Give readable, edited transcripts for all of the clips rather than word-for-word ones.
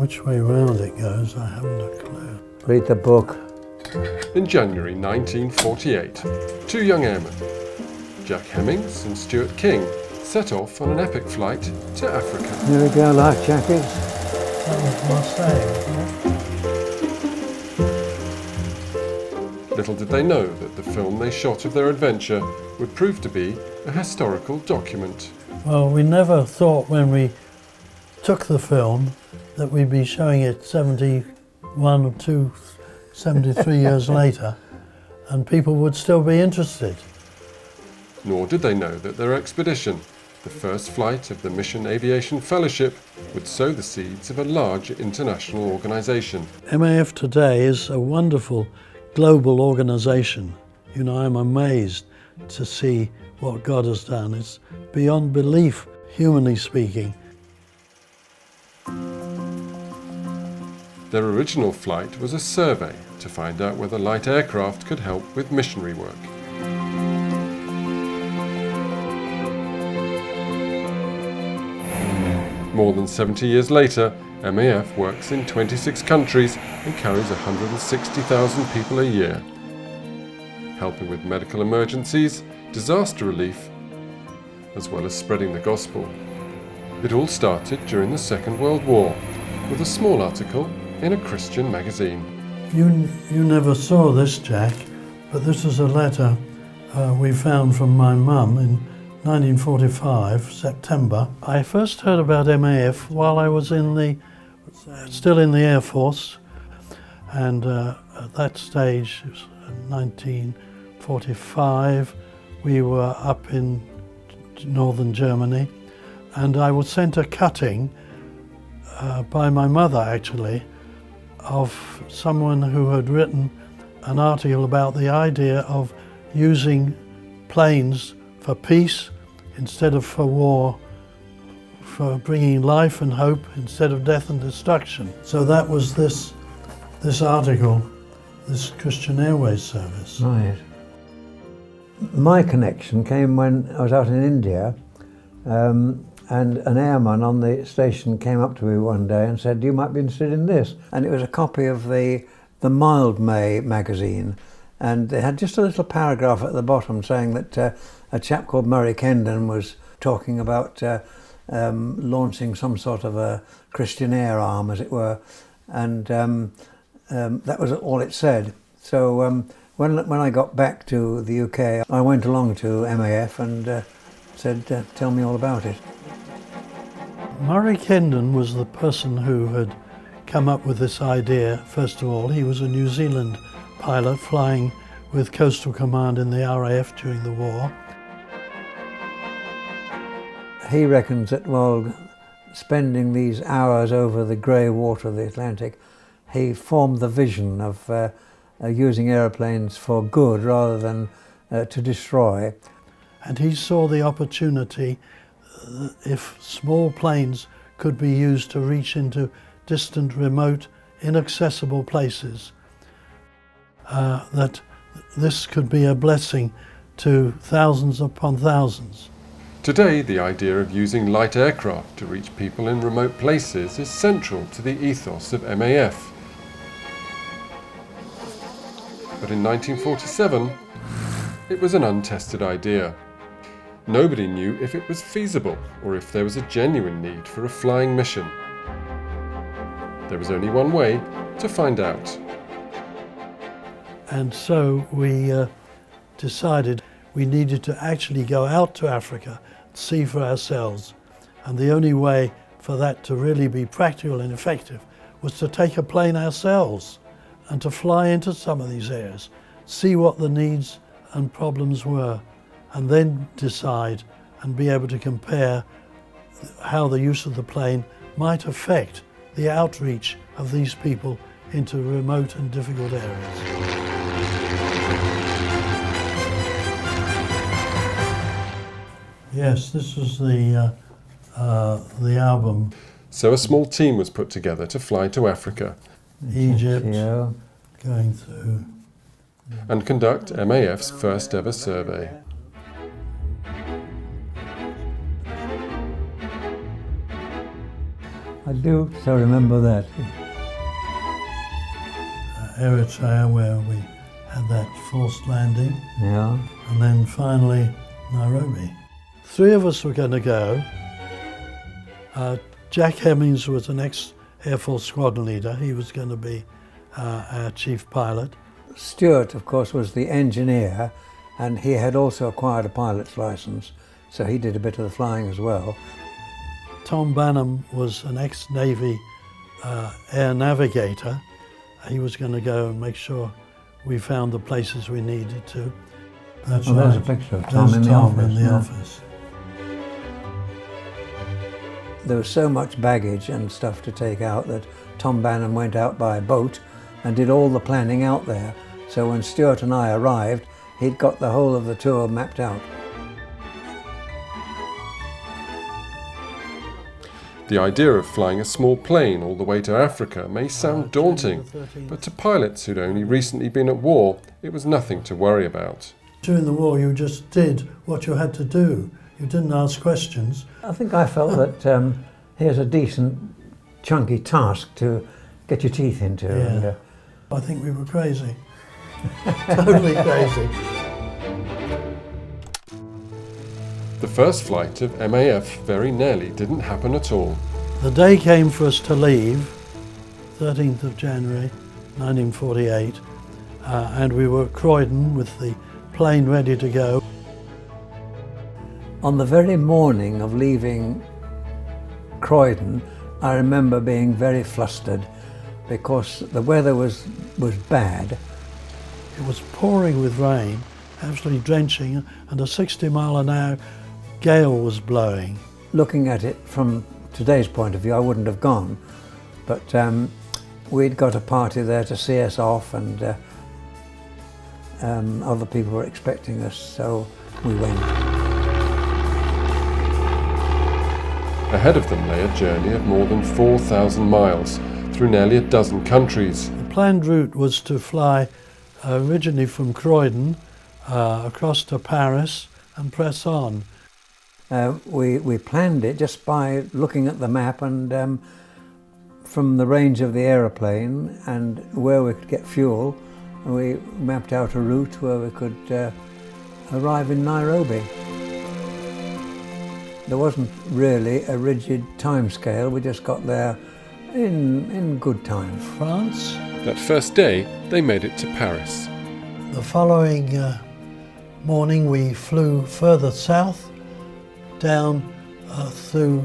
Which way round it goes, I haven't a clue. Read the book. In January 1948, two young airmen, Jack Hemmings and Stuart King, set off on an epic flight to Africa. Here we go, life jackets. That was Marseille. Little did they know that the film they shot of their adventure would prove to be a historical document. Well, we never thought when we took the film that we'd be showing it 71 or 73 years later, and people would still be interested. Nor did they know that their expedition, the first flight of the Mission Aviation Fellowship, would sow the seeds of a large international organisation. MAF today is a wonderful global organisation. You know, I'm amazed to see what God has done. It's beyond belief, humanly speaking. Their original flight was a survey to find out whether light aircraft could help with missionary work. More than 70 years later, MAF works in 26 countries and carries 160,000 people a year, helping with medical emergencies, disaster relief, as well as spreading the gospel. It all started during the Second World War with a small article in a Christian magazine. You never saw this, Jack, but this is a letter we found from my mum in 1945, September. I first heard about MAF while I was still in the Air Force, and at that stage, it was 1945, we were up in northern Germany, and I was sent a cutting by my mother, actually, of someone who had written an article about the idea of using planes for peace instead of for war, for bringing life and hope instead of death and destruction. So that was this article, this Christian Airways service. Right. My connection came when I was out in India, and an airman on the station came up to me one day and said, "You might be interested in this." And it was a copy of the Mildmay magazine, and they had just a little paragraph at the bottom saying that a chap called Murray Kendon was talking about launching some sort of a Christian air arm, as it were, and that was all it said. So when I got back to the UK, I went along to MAF and said, "Tell me all about it." Murray Kendon was the person who had come up with this idea. First of all, he was a New Zealand pilot flying with Coastal Command in the RAF during the war. He reckons that while spending these hours over the grey water of the Atlantic, he formed the vision of using aeroplanes for good rather than to destroy. And he saw the opportunity, if small planes could be used to reach into distant, remote, inaccessible places, that this could be a blessing to thousands upon thousands. Today, the idea of using light aircraft to reach people in remote places is central to the ethos of MAF. But in 1947, it was an untested idea. Nobody knew if it was feasible or if there was a genuine need for a flying mission. There was only one way to find out. And so we decided we needed to actually go out to Africa, see for ourselves. And the only way for that to really be practical and effective was to take a plane ourselves and to fly into some of these areas, see what the needs and problems were, and then decide and be able to compare how the use of the plane might affect the outreach of these people into remote and difficult areas. Yes, this was the album. So a small team was put together to fly to Africa Egypt, Yeah. going through. and conduct MAF's first ever survey. I I do so remember that. Eritrea, where we had that forced landing, Yeah. and then finally Nairobi. 3 of us were going to go. Jack Hemmings was an ex-Air Force squadron leader. He was going to be our chief pilot. Stuart, of course, was the engineer, and he had also acquired a pilot's license, so he did a bit of the flying as well. Tom Banham was an ex-Navy air navigator. He was going to go and make sure we found the places we needed to. That's Well, there's right. a picture of Tom There's in the Tom office. in the yeah. office. There was so much baggage and stuff to take out that Tom Banham went out by boat and did all the planning out there. So when Stuart and I arrived, he'd got the whole of the tour mapped out. The idea of flying a small plane all the way to Africa may sound daunting, but to pilots who'd only recently been at war, it was nothing to worry about. During the war, you just did what you had to do. You didn't ask questions. I think I felt that here's a decent, chunky task to get your teeth into. Yeah. And, I think we were crazy. Totally crazy. The first flight of MAF very nearly didn't happen at all. The day came for us to leave, 13th of January 1948, and we were at Croydon with the plane ready to go. On the very morning of leaving Croydon, I remember being very flustered because the weather was bad. It was pouring with rain, absolutely drenching, and a 60-mile-an-hour gale was blowing. Looking at it from today's point of view, I wouldn't have gone, but we'd got a party there to see us off, and other people were expecting us, so we went. Ahead of them lay a journey of more than 4,000 miles through nearly a dozen countries. The planned route was to fly originally from Croydon across to Paris and press on. We planned it just by looking at the map and from the range of the aeroplane and where we could get fuel, we mapped out a route where we could arrive in Nairobi. There wasn't really a rigid time scale, we just got there in good time. France. That first day, they made it to Paris. The following morning we flew further south, down through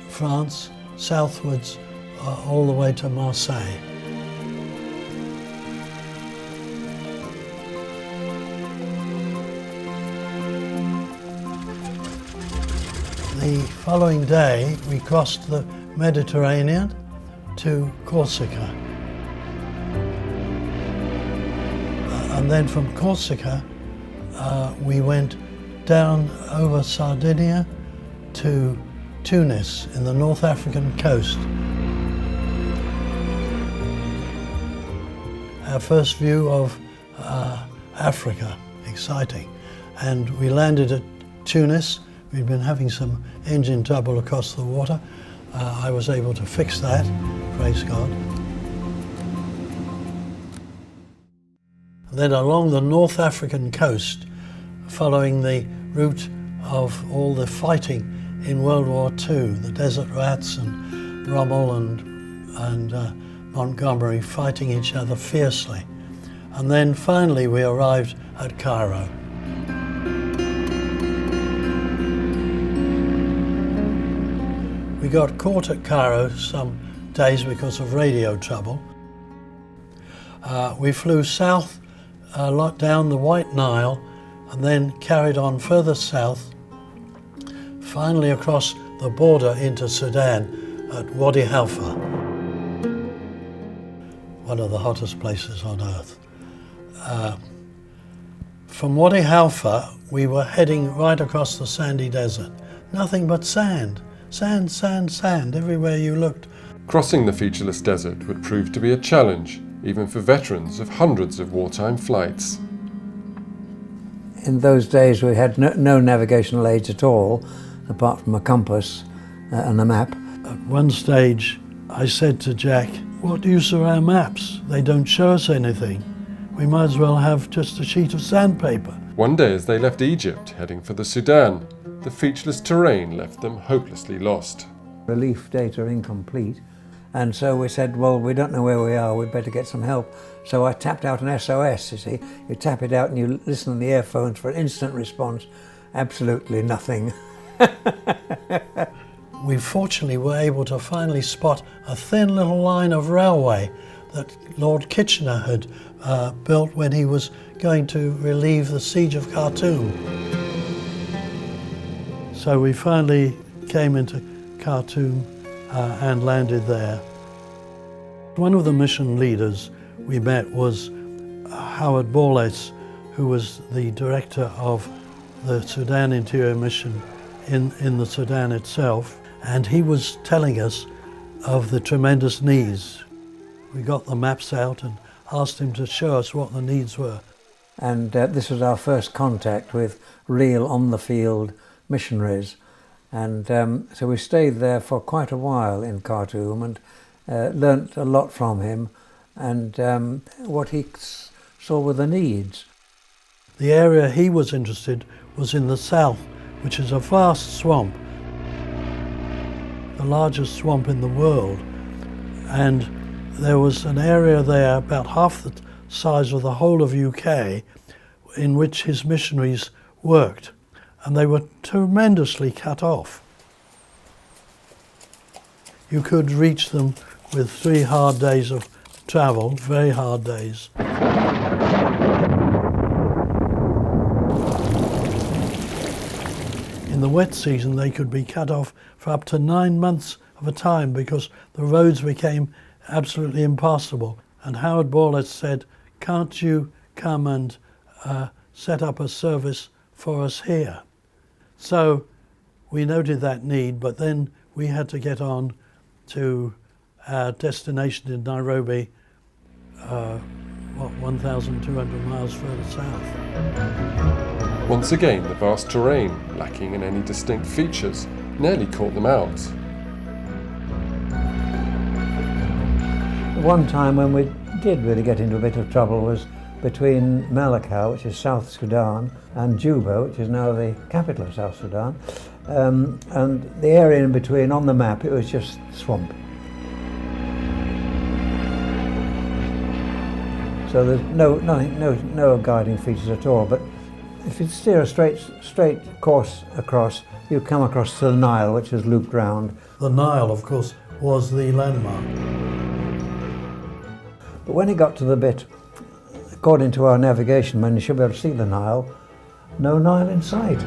France, southwards, all the way to Marseille. The following day we crossed the Mediterranean to Corsica. And then from Corsica we went down over Sardinia to Tunis in the North African coast. Our first view of Africa, exciting. And we landed at Tunis. We'd been having some engine trouble across the water. I was able to fix that, praise God. Then along the North African coast, following the route of all the fighting in World War II, the Desert Rats and Rommel and Montgomery fighting each other fiercely. And then finally we arrived at Cairo. We got caught at Cairo some days because of radio trouble. We flew south down the White Nile and then carried on further south, finally across the border into Sudan at Wadi Halfa, one of the hottest places on earth. From Wadi Halfa we were heading right across the sandy desert. Nothing but sand. Sand, sand, sand, everywhere you looked. Crossing the featureless desert would prove to be a challenge, even for veterans of hundreds of wartime flights. In those days we had no navigational aids at all, apart from a compass and a map. At one stage, I said to Jack, "What use are our maps? They don't show us anything. We might as well have just a sheet of sandpaper." One day as they left Egypt, heading for the Sudan, the featureless terrain left them hopelessly lost. Relief data incomplete, and so we said, well, we don't know where we are, we'd better get some help. So I tapped out an SOS, you see. You tap it out and you listen on the earphones for an instant response. Absolutely nothing. We fortunately were able to finally spot a thin little line of railway that Lord Kitchener had built when he was going to relieve the siege of Khartoum. So we finally came into Khartoum and landed there. One of the mission leaders we met was Howard Borlase, who was the director of the Sudan Interior Mission in the Sudan itself, and he was telling us of the tremendous needs. We got the maps out and asked him to show us what the needs were. And this was our first contact with real on-the-field missionaries. And so we stayed there for quite a while in Khartoum and learnt a lot from him and what he saw were the needs. The area he was interested was in the south, which is a vast swamp, the largest swamp in the world. And there was an area there about half the size of the whole of UK in which his missionaries worked, and they were tremendously cut off. You could reach them with 3 hard days of travel, very hard days. In the wet season they could be cut off for up to 9 months of a time because the roads became absolutely impassable. And Howard Borlase said, "Can't you come and set up a service for us here?" So we noted that need, but then we had to get on to our destination in Nairobi, 1,200 miles further south. Once again, the vast terrain, lacking in any distinct features, nearly caught them out. One time when we did really get into a bit of trouble was between Malakal, which is South Sudan, and Juba, which is now the capital of South Sudan. And the area in between, on the map, it was just swamp. So there's no guiding features at all. But if you steer a straight course across, you come across to the Nile, which is looped round. The Nile, of course, was the landmark. But when it got to the bit, according to our navigation, when you should be able to see the Nile, no Nile in sight.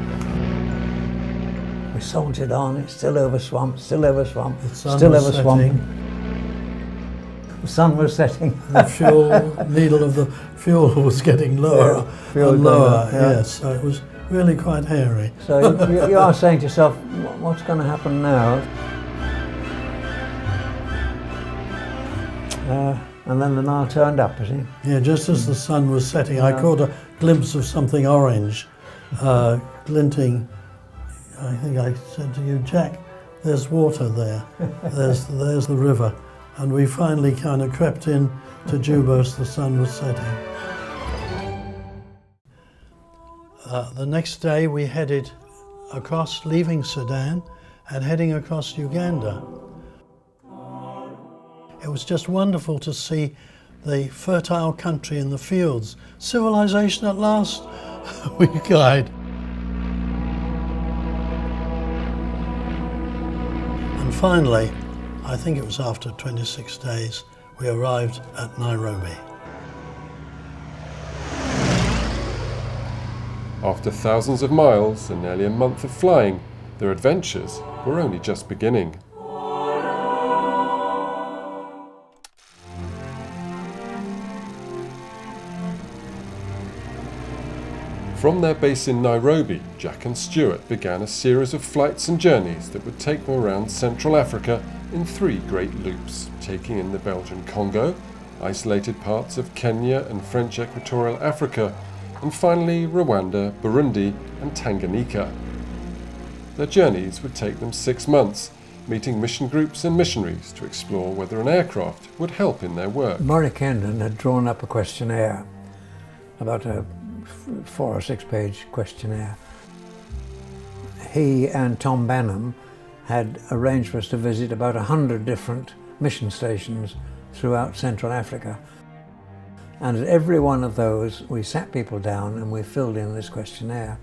We sauntered on, it's still over swamp, still over swamp, still over swamp. The sun was setting. The fuel needle of the fuel was getting lower and lower, yes. So it was really quite hairy. So you are saying to yourself, what's going to happen now? And then the Nile turned up, you see. Yeah, just as the sun was setting, I caught a glimpse of something orange, glinting. I think I said to you, "Jack, there's water there. There's the river." And we finally kind of crept in to Juba as the sun was setting. The next day we headed across, leaving Sudan and heading across Uganda. It was just wonderful to see the fertile country in the fields. Civilization at last, we cried. And finally, I think it was after 26 days, we arrived at Nairobi. After thousands of miles and nearly a month of flying, their adventures were only just beginning. From their base in Nairobi, Jack and Stuart began a series of flights and journeys that would take them around Central Africa in 3 great loops, taking in the Belgian Congo, isolated parts of Kenya and French Equatorial Africa, and finally Rwanda, Burundi and Tanganyika. Their journeys would take them 6 months, meeting mission groups and missionaries to explore whether an aircraft would help in their work. Murray Kendon had drawn up a questionnaire, about a 4 or 6 page questionnaire. He and Tom Banham had arranged for us to visit about 100 different mission stations throughout Central Africa. And at every one of those, we sat people down and we filled in this questionnaire.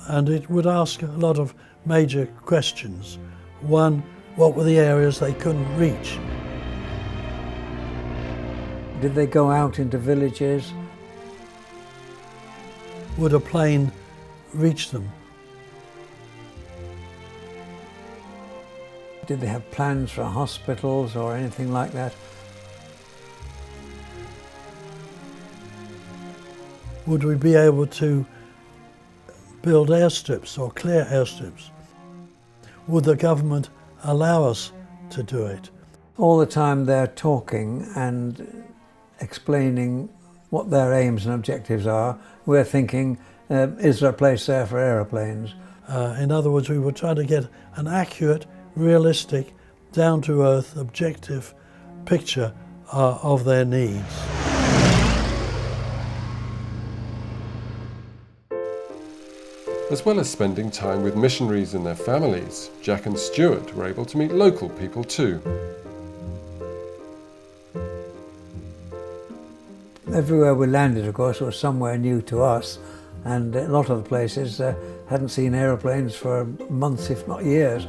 And it would ask a lot of major questions. One, what were the areas they couldn't reach? Did they go out into villages? Would a plane reach them? Did they have plans for hospitals or anything like that? Would we be able to build airstrips or clear airstrips? Would the government allow us to do it? All the time they're talking and explaining what their aims and objectives are. We're thinking, is there a place there for aeroplanes? In other words, we were trying to get an accurate, realistic, down-to-earth, objective picture of their needs. As well as spending time with missionaries and their families, Jack and Stuart were able to meet local people too. Everywhere we landed, of course, was somewhere new to us, and a lot of the places hadn't seen aeroplanes for months, if not years.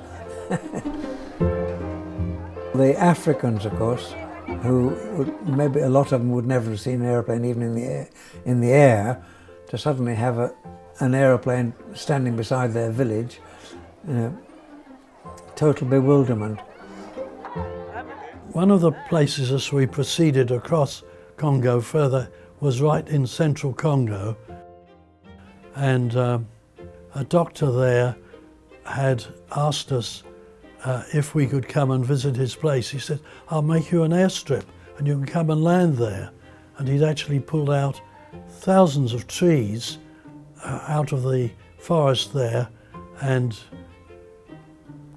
The Africans, of course, who maybe a lot of them would never have seen an aeroplane even in the air, to suddenly have an aeroplane standing beside their village, total bewilderment. One of the places as we proceeded across Congo further was right in central Congo, and a doctor there had asked us if we could come and visit his place. He said, "I'll make you an airstrip and you can come and land there." And he'd actually pulled out thousands of trees out of the forest there and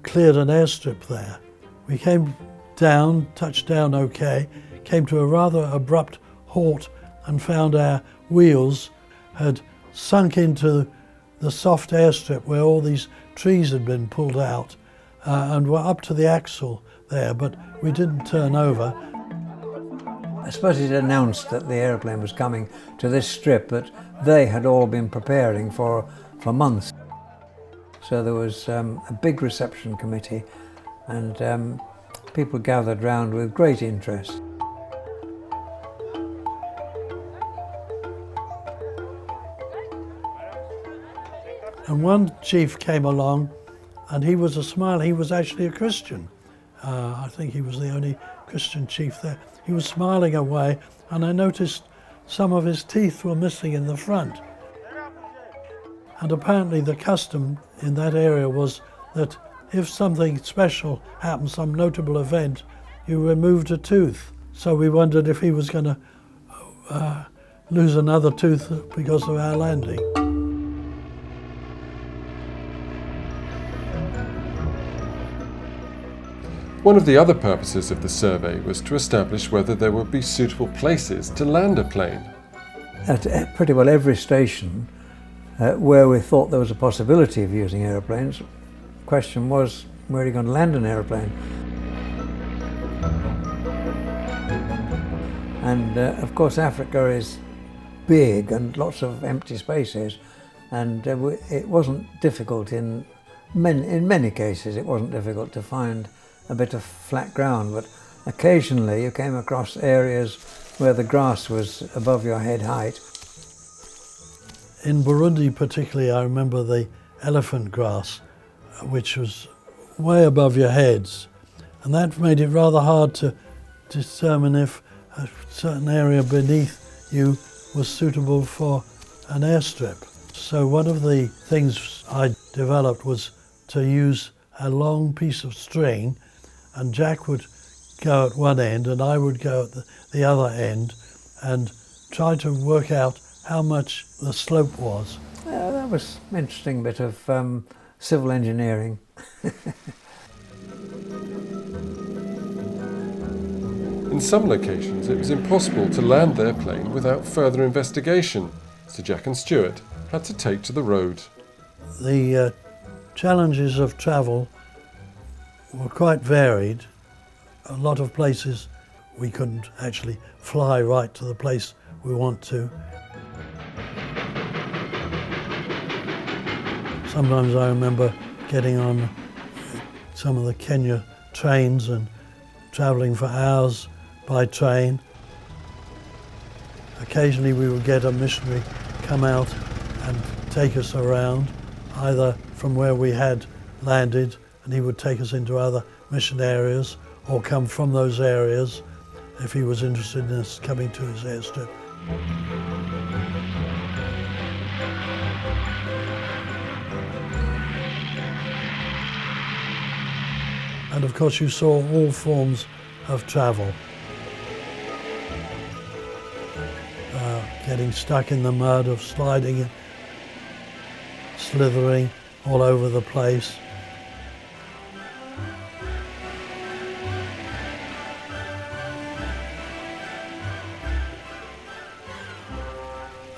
cleared an airstrip there. We came down, touched down okay, came to a rather abrupt halt and found our wheels had sunk into the soft airstrip where all these trees had been pulled out and were up to the axle there, but we didn't turn over. I suppose it announced that the aeroplane was coming to this strip that they had all been preparing for months. So there was a big reception committee, and people gathered round with great interest. And one chief came along, and he was a smile. He was actually a Christian. I think he was the only Christian chief there. He was smiling away, and I noticed some of his teeth were missing in the front. And apparently the custom in that area was that if something special happened, some notable event, you removed a tooth. So we wondered if he was going to lose another tooth because of our landing. One of the other purposes of the survey was to establish whether there would be suitable places to land a plane. At pretty well every station where we thought there was a possibility of using aeroplanes, the question was, where are you going to land an aeroplane? And of course Africa is big and lots of empty spaces, and it wasn't difficult in many cases. It wasn't difficult to find a bit of flat ground, but occasionally you came across areas where the grass was above your head height. In Burundi particularly, I remember the elephant grass, which was way above your heads, and that made it rather hard to determine if a certain area beneath you was suitable for an airstrip. So one of the things I developed was to use a long piece of string, and Jack would go at one end and I would go at the other end and try to work out how much the slope was. That was an interesting bit of civil engineering. In some locations it was impossible to land their plane without further investigation, so Jack and Stuart had to take to the road. The challenges of travel were quite varied. A lot of places we couldn't actually fly right to the place we want to. Sometimes I remember getting on some of the Kenya trains and travelling for hours by train. Occasionally we would get a missionary come out and take us around, either from where we had landed and he would take us into other mission areas, or come from those areas if he was interested in us coming to his airstrip. And of course you saw all forms of travel. Getting stuck in the mud, of sliding, slithering all over the place.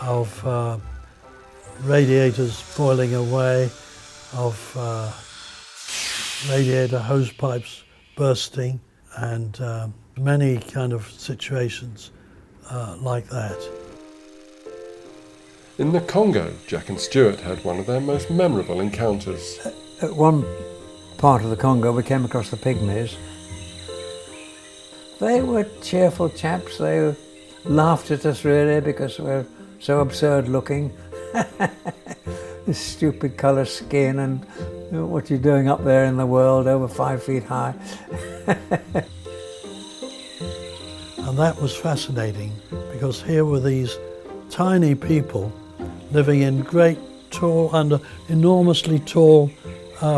Of radiators boiling away, of radiator hose pipes bursting, and many kind of situations like that. In the Congo, Jack and Stuart had one of their most memorable encounters. At one part of the Congo we came across the pygmies. They were cheerful chaps. They laughed at us really because we're so absurd looking. This stupid colour skin and what you're doing up there in the world over 5 feet high. And that was fascinating because here were these tiny people living in great tall, under enormously tall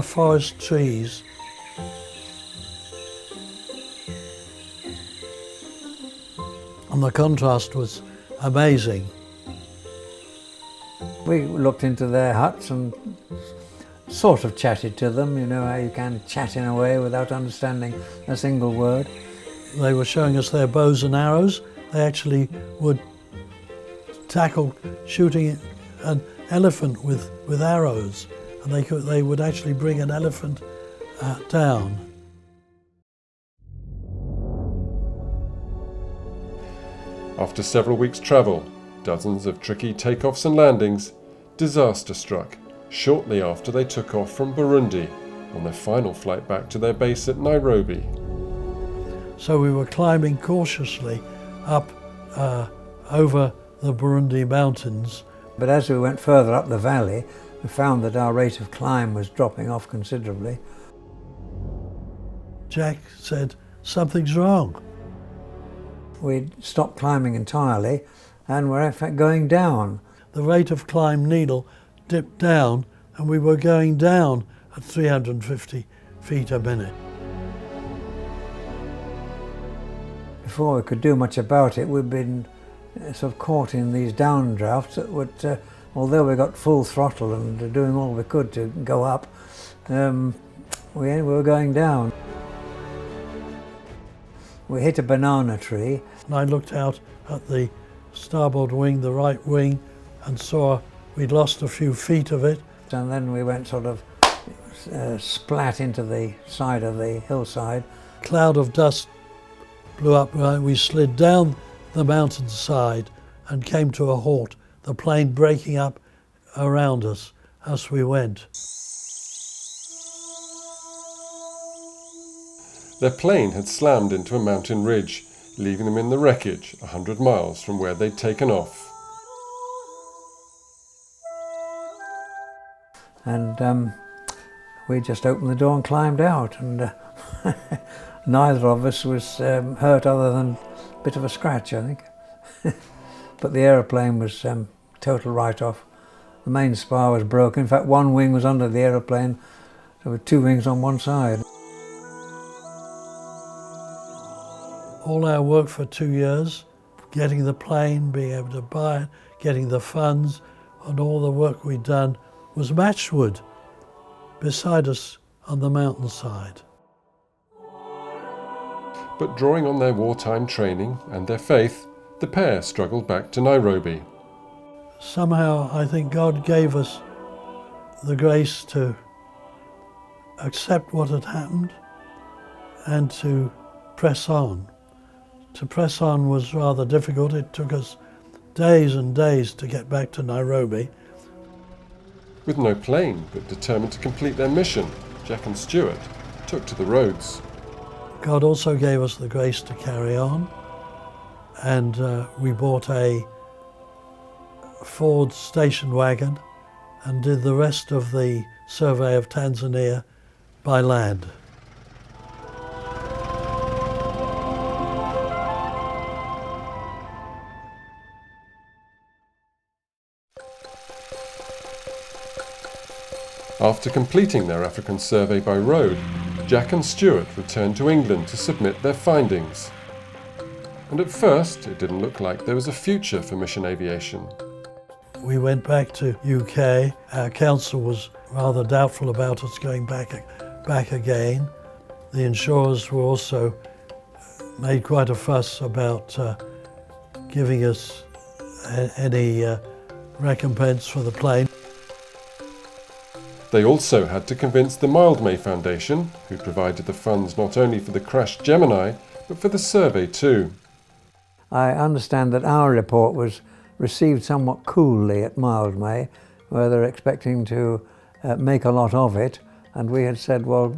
forest trees. And the contrast was amazing. We looked into their huts and sort of chatted to them, you know how you can chat in a way without understanding a single word. They were showing us their bows and arrows. They actually would tackle shooting an elephant with arrows, and they would actually bring an elephant down. After several weeks' travel, dozens of tricky takeoffs and landings, disaster struck shortly after they took off from Burundi on their final flight back to their base at Nairobi. So we were climbing cautiously up over the Burundi mountains. But as we went further up the valley, we found that our rate of climb was dropping off considerably. Jack said, "Something's wrong." We'd stopped climbing entirely and were in fact going down. The rate of climb needle dipped down and we were going down at 350 feet a minute. Before we could do much about it, we'd been sort of caught in these downdrafts that would, although we got full throttle and doing all we could to go up, we were going down. We hit a banana tree. And I looked out at the starboard wing, the right wing, and saw we'd lost a few feet of it. And then we went sort of splat into the side of the hillside. Cloud of dust blew up. We slid down the mountainside and came to a halt, the plane breaking up around us as we went. Their plane had slammed into a mountain ridge, leaving them in the wreckage 100 miles from where they'd taken off. And we just opened the door and climbed out, and neither of us was hurt other than a bit of a scratch, I think. But the aeroplane was total write-off. The main spar was broken. In fact, one wing was under the aeroplane. There were two wings on one side. All our work for 2 years, getting the plane, being able to buy it, getting the funds, and all the work we'd done was matchwood beside us on the mountainside. But drawing on their wartime training and their faith, the pair struggled back to Nairobi. Somehow I think God gave us the grace to accept what had happened and to press on. To press on was rather difficult. It took us days and days to get back to Nairobi. With no plane, but determined to complete their mission, Jack and Stuart took to the roads. God also gave us the grace to carry on, and we bought a Ford station wagon and did the rest of the survey of Tanzania by land. After completing their African survey by road, Jack and Stuart returned to England to submit their findings. And at first, it didn't look like there was a future for mission aviation. We went back to UK. Our council was rather doubtful about us going back again. The insurers were also made quite a fuss about giving us any recompense for the plane. They also had to convince the Mildmay Foundation, who provided the funds not only for the crashed Gemini, but for the survey too. I understand that our report was received somewhat coolly at Mildmay, where they're expecting to make a lot of it, and we had said, well,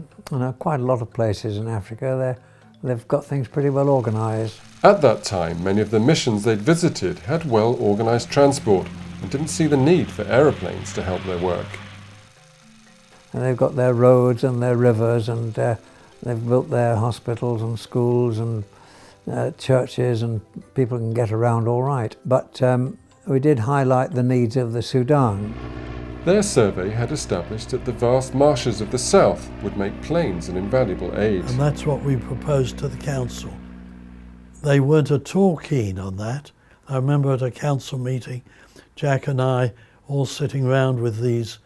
quite a lot of places in Africa, they've got things pretty well organised. At that time, many of the missions they'd visited had well-organised transport and didn't see the need for aeroplanes to help their work. And they've got their roads and their rivers, and they've built their hospitals and schools and churches, and people can get around all right. But we did highlight the needs of the Sudan. Their survey had established that the vast marshes of the south would make planes an invaluable aid. And that's what we proposed to the council. They weren't at all keen on that. I remember at a council meeting, Jack and I all sitting round with these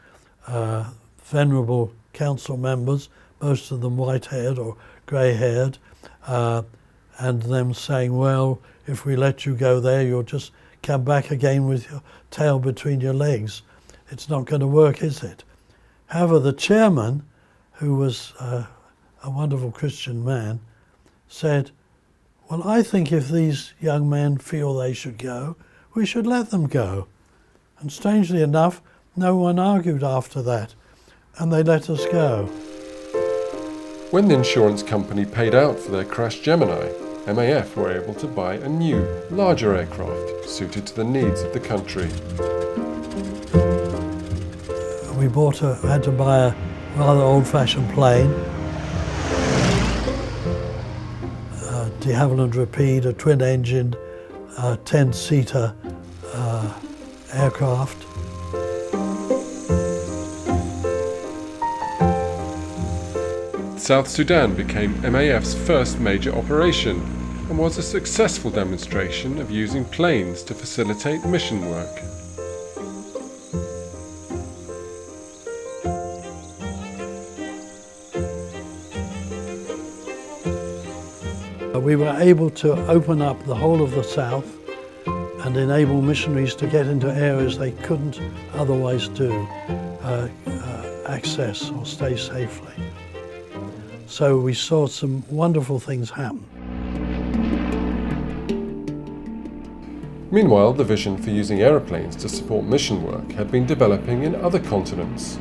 venerable council members, most of them white-haired or grey-haired, and them saying, well, if we let you go there, you'll just come back again with your tail between your legs. It's not going to work, is it? However, the chairman, who was a wonderful Christian man, said, well, I think if these young men feel they should go, we should let them go. And strangely enough, no one argued after that, and they let us go. When the insurance company paid out for their crashed Gemini, MAF were able to buy a new, larger aircraft suited to the needs of the country. We had to buy a rather old-fashioned plane, de Havilland Rapide, a twin-engine, 10-seater aircraft. South Sudan became MAF's first major operation and was a successful demonstration of using planes to facilitate mission work. We were able to open up the whole of the south and enable missionaries to get into areas they couldn't otherwise do, access or stay safely. So we saw some wonderful things happen. Meanwhile, the vision for using aeroplanes to support mission work had been developing in other continents.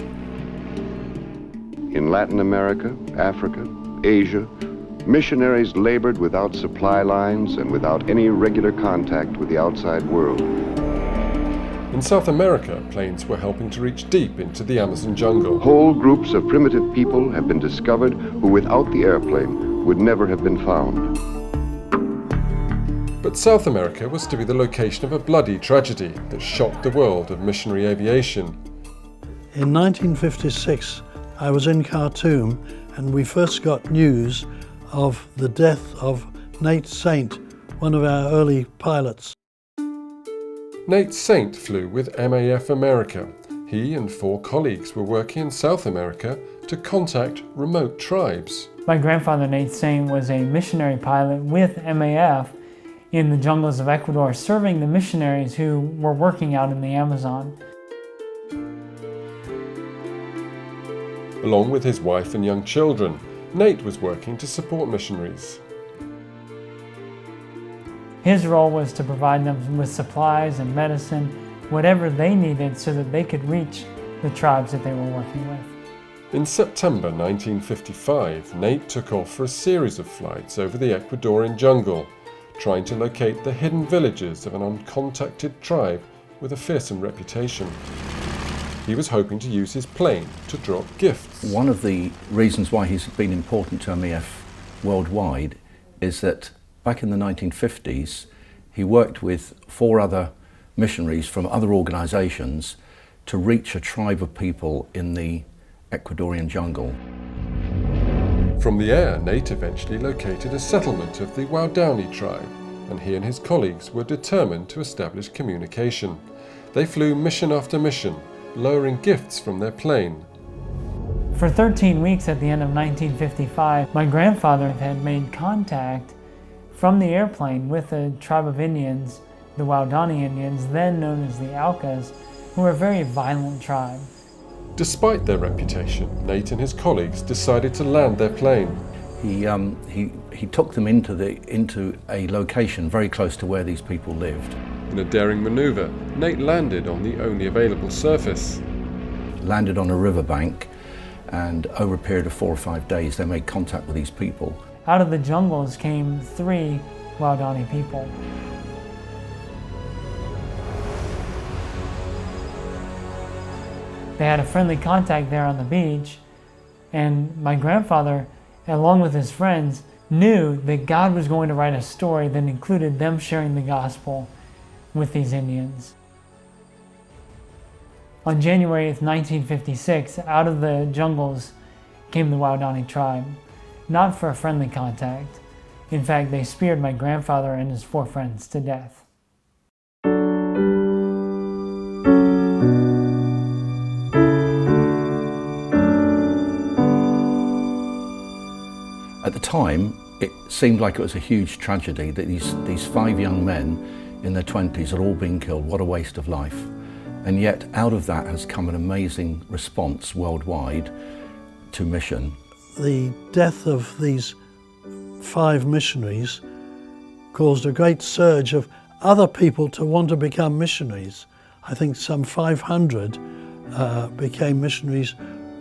In Latin America, Africa, Asia, missionaries labored without supply lines and without any regular contact with the outside world. In South America, planes were helping to reach deep into the Amazon jungle. Whole groups of primitive people have been discovered who without the airplane would never have been found. But South America was to be the location of a bloody tragedy that shocked the world of missionary aviation. In 1956, I was in Khartoum and we first got news of the death of Nate Saint, one of our early pilots. Nate Saint flew with MAF America. He and 4 colleagues were working in South America to contact remote tribes. My grandfather, Nate Saint, was a missionary pilot with MAF in the jungles of Ecuador, serving the missionaries who were working out in the Amazon. Along with his wife and young children, Nate was working to support missionaries. His role was to provide them with supplies and medicine, whatever they needed so that they could reach the tribes that they were working with. In September 1955, Nate took off for a series of flights over the Ecuadorian jungle, trying to locate the hidden villages of an uncontacted tribe with a fearsome reputation. He was hoping to use his plane to drop gifts. One of the reasons why he's been important to MEF worldwide is that back in the 1950s, he worked with 4 other missionaries from other organizations to reach a tribe of people in the Ecuadorian jungle. From the air, Nate eventually located a settlement of the Waodani tribe, and he and his colleagues were determined to establish communication. They flew mission after mission, lowering gifts from their plane. For 13 weeks at the end of 1955, my grandfather had made contact from the airplane with a tribe of Indians, the Waodani Indians, then known as the Aucas, who were a very violent tribe. Despite their reputation, Nate and his colleagues decided to land their plane. He took them into a location very close to where these people lived. In a daring maneuver, Nate landed on the only available surface. Landed on a riverbank, and over a period of 4 or 5 days they made contact with these people. Out of the jungles came 3 Waodani people. They had a friendly contact there on the beach, and my grandfather, along with his friends, knew that God was going to write a story that included them sharing the gospel with these Indians. On January 8th, 1956, out of the jungles came the Waodani tribe, not for a friendly contact. In fact, they speared my grandfather and his 4 friends to death. At the time, it seemed like it was a huge tragedy that these 5 young men in their 20s had all been killed. What a waste of life. And yet, out of that has come an amazing response worldwide to mission. The death of these 5 missionaries caused a great surge of other people to want to become missionaries. I think some 500 became missionaries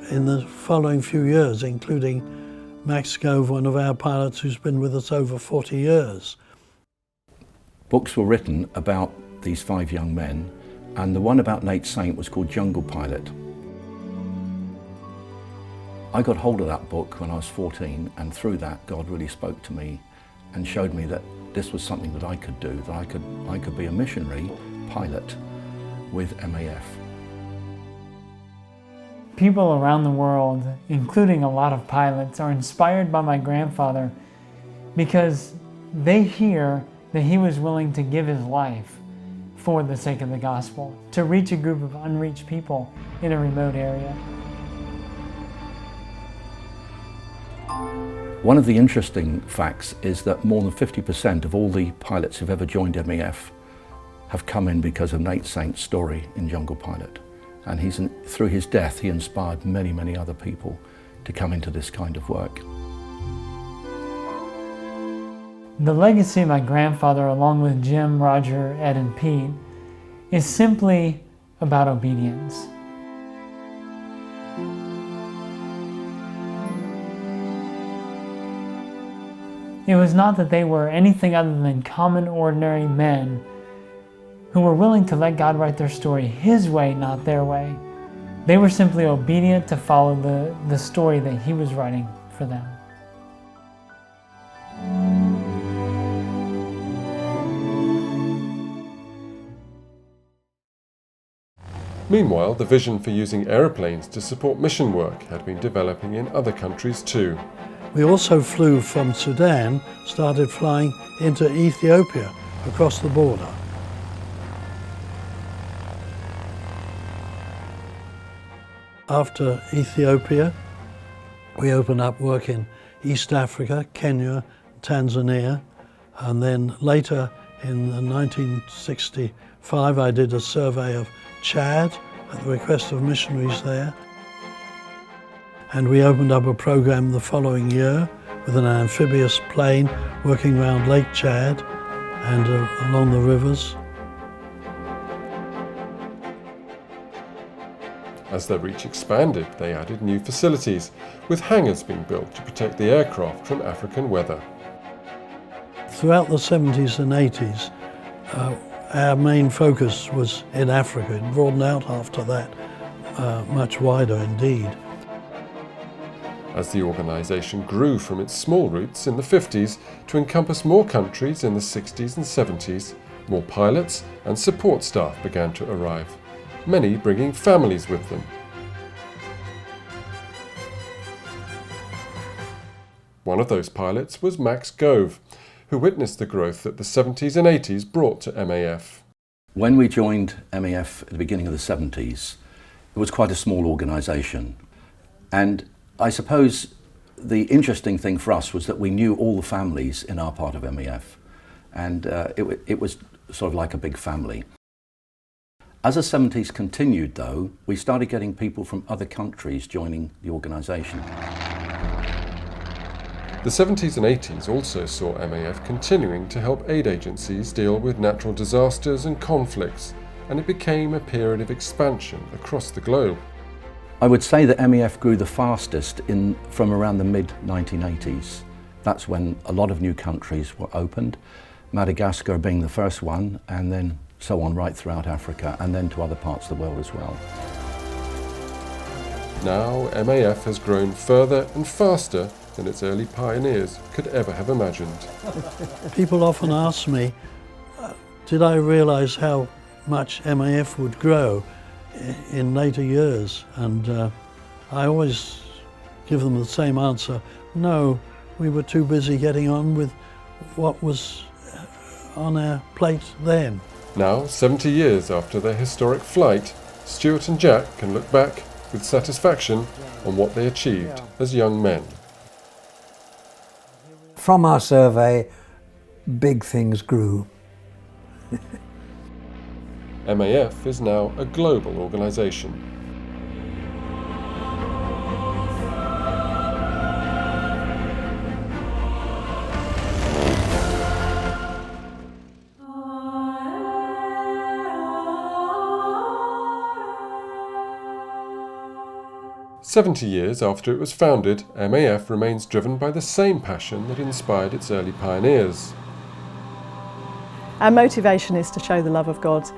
in the following few years, including Max Gove, one of our pilots who's been with us over 40 years. Books were written about these 5 young men, and the one about Nate Saint was called Jungle Pilot. I got hold of that book when I was 14, and through that God really spoke to me and showed me that this was something that I could do, that I could be a missionary pilot with MAF. People around the world, including a lot of pilots, are inspired by my grandfather because they hear that he was willing to give his life for the sake of the gospel, to reach a group of unreached people in a remote area. One of the interesting facts is that more than 50% of all the pilots who've ever joined MEF have come in because of Nate Saint's story in Jungle Pilot. And through his death, he inspired many, many other people to come into this kind of work. The legacy of my grandfather, along with Jim, Roger, Ed, and Pete, is simply about obedience. It was not that they were anything other than common, ordinary men who were willing to let God write their story His way, not their way. They were simply obedient to follow the story that He was writing for them. Meanwhile, the vision for using aeroplanes to support mission work had been developing in other countries too. We also flew from Sudan, started flying into Ethiopia across the border. After Ethiopia, We opened up work in East Africa, Kenya, Tanzania, and then later in 1965 I did a survey of Chad at the request of missionaries there. And we opened up a program the following year with an amphibious plane working around Lake Chad and along the rivers. As their reach expanded, they added new facilities, with hangars being built to protect the aircraft from African weather. Throughout the 70s and 80s, our main focus was in Africa. It broadened out after that much wider indeed. As the organisation grew from its small roots in the 50s to encompass more countries in the 60s and 70s, more pilots and support staff began to arrive, many bringing families with them. One of those pilots was Max Gove, who witnessed the growth that the 70s and 80s brought to MAF. When we joined MAF at the beginning of the 70s, it was quite a small organisation. And I suppose the interesting thing for us was that we knew all the families in our part of MAF. And it was sort of like a big family. As the 70s continued, though, we started getting people from other countries joining the organisation. The 70s and 80s also saw MAF continuing to help aid agencies deal with natural disasters and conflicts, and it became a period of expansion across the globe. I would say that MAF grew the fastest from around the mid-1980s. That's when a lot of new countries were opened, Madagascar being the first one, and then so on right throughout Africa, and then to other parts of the world as well. Now MAF has grown further and faster than its early pioneers could ever have imagined. People often ask me, did I realise how much MAF would grow in later years? And I always give them the same answer: no, we were too busy getting on with what was on our plate then. Now, 70 years after their historic flight, Stuart and Jack can look back with satisfaction on what they achieved as young men. From our survey, big things grew. MAF is now a global organisation. "70 years after it was founded, MAF remains driven by the same passion that inspired its early pioneers. Our motivation is to show the love of God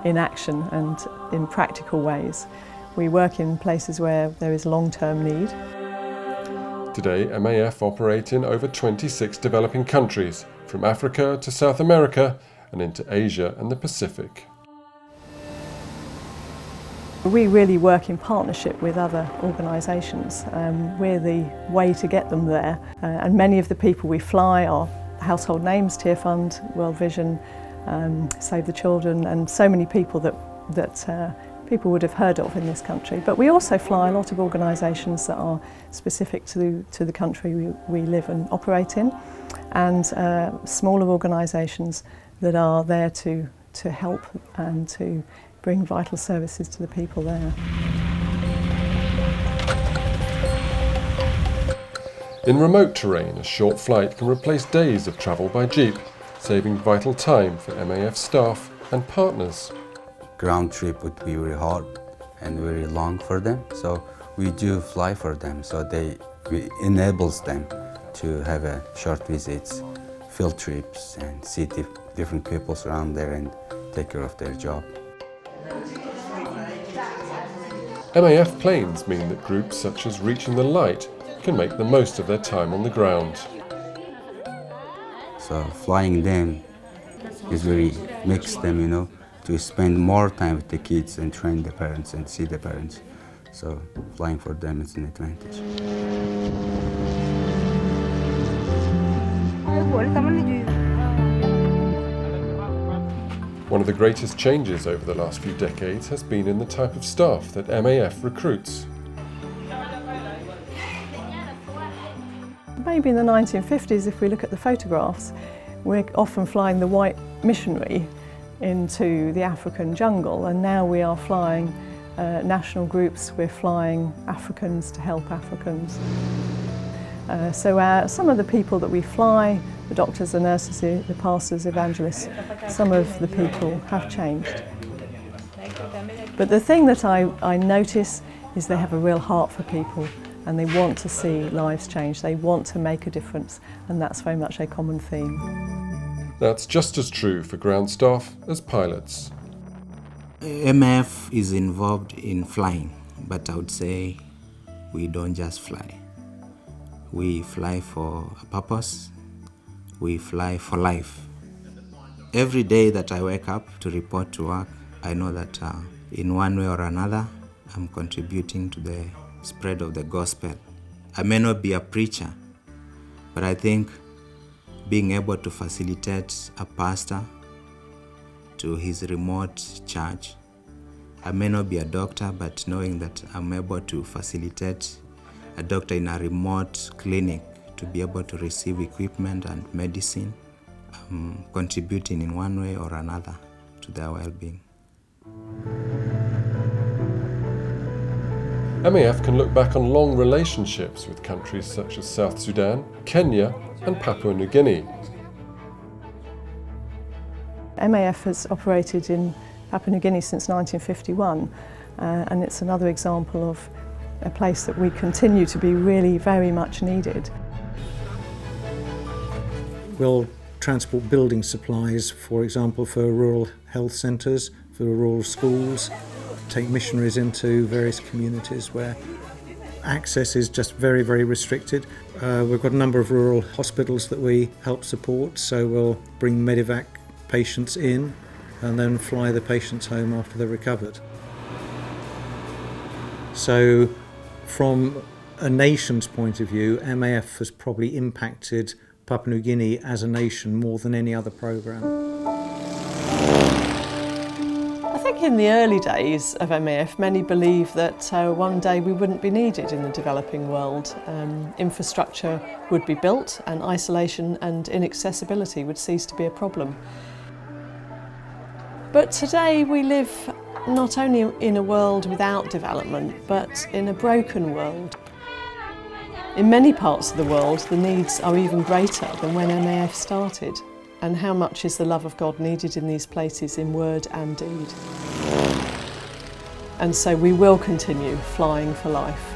in action and in practical ways. We work in places where there is long-term need. Today, MAF operate in over 26 developing countries, from Africa to South America and into Asia and the Pacific. We really work in partnership with other organisations. We're the way to get them there, and many of the people we fly are household names: Tear Fund, World Vision, Save the Children, and so many people that people would have heard of in this country. But we also fly a lot of organisations that are specific to the country we live and operate in, and smaller organisations that are there to help and to bring vital services to the people there. In remote terrain, a short flight can replace days of travel by jeep, saving vital time for MAF staff and partners. Ground trip would be very hard and very long for them, so we do fly for them, so it enables them to have a short visits, field trips, and see different people around there and take care of their job. MAF planes mean that groups such as Reaching the Light can make the most of their time on the ground. So flying them makes them, to spend more time with the kids and train the parents and see the parents. So flying for them is an advantage. One of the greatest changes over the last few decades has been in the type of staff that MAF recruits. Maybe in the 1950s, if we look at the photographs, we're often flying the white missionary into the African jungle, and now we are flying national groups, we're flying Africans to help Africans. So some of the people that we fly, the doctors, the nurses, the pastors, evangelists, some of the people have changed. But the thing that I notice is they have a real heart for people, and they want to see lives change, they want to make a difference, and that's very much a common theme. That's just as true for ground staff as pilots. MAF is involved in flying, but I would say we don't just fly. We fly for a purpose, we fly for life. Every day that I wake up to report to work, I know that in one way or another, I'm contributing to the spread of the gospel. I may not be a preacher, but I think being able to facilitate a pastor to his remote church. I may not be a doctor, but knowing that I'm able to facilitate a doctor in a remote clinic to be able to receive equipment and medicine, I'm contributing in one way or another to their well-being. MAF can look back on long relationships with countries such as South Sudan, Kenya and Papua New Guinea. MAF has operated in Papua New Guinea since 1951, and it's another example of a place that we continue to be really very much needed. We'll transport building supplies, for example, for rural health centres, for rural schools, take missionaries into various communities where access is just very, very restricted. We've got a number of rural hospitals that we help support, so we'll bring Medivac patients in and then fly the patients home after they're recovered. So from a nation's point of view, MAF has probably impacted Papua New Guinea as a nation more than any other programme. I think in the early days of MAF, many believed that one day we wouldn't be needed in the developing world. Infrastructure would be built and isolation and inaccessibility would cease to be a problem. But today we live not only in a world without development, but in a broken world. In many parts of the world, the needs are even greater than when MAF started. And how much is the love of God needed in these places in word and deed? And so we will continue flying for life.